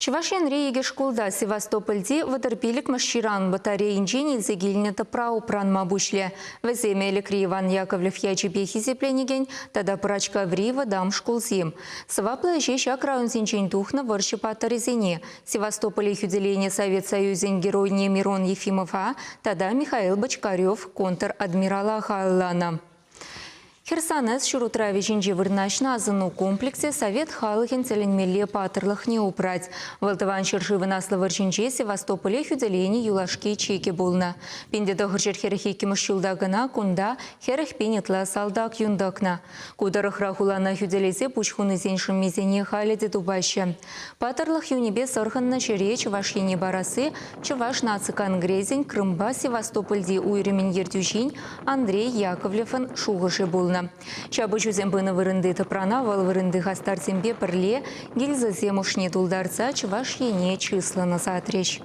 Чувашиян рейге школда Севастопольде ватерпилик маширан батареинче нельзя гильнета прау пранма бушле. Веземелик Иван Яковлев ячебе хизепленеген, тада прачка врива дам школзем. Свапла жещак раунзинчен тухна варшипата резине. Севастополе хюделение Совет Союзен герой Мирон Ефимова, тада Михаил Бочкарев, контр-адмирала Халлана. Херсонес шурутравичинче вырначна азыну комплексе Совет халыхен целенмелле патырлых не упрать. Валтыван шершивы наславарчинче Севастополе хюделени юлашки чеки болна. Пиндеда хырчер херехеки мышчылдагына кунда херех пенетла салдак юндакна. Кударых рахулана хюделесе пучхуны зеншим мезене халеде дубаще. Патырлых юнебе сырханна чере чувашьене барасы, чуваш нацикан грезень Крымба Севастопольде уйремен ертюшин Андрей Яковлевын шуғышы болна. Чабы жүзембіні вырынды тыпрана вал вырынды хастар зембе пірле гильзы земушне тулдарца чуваш ене числаны сатреш.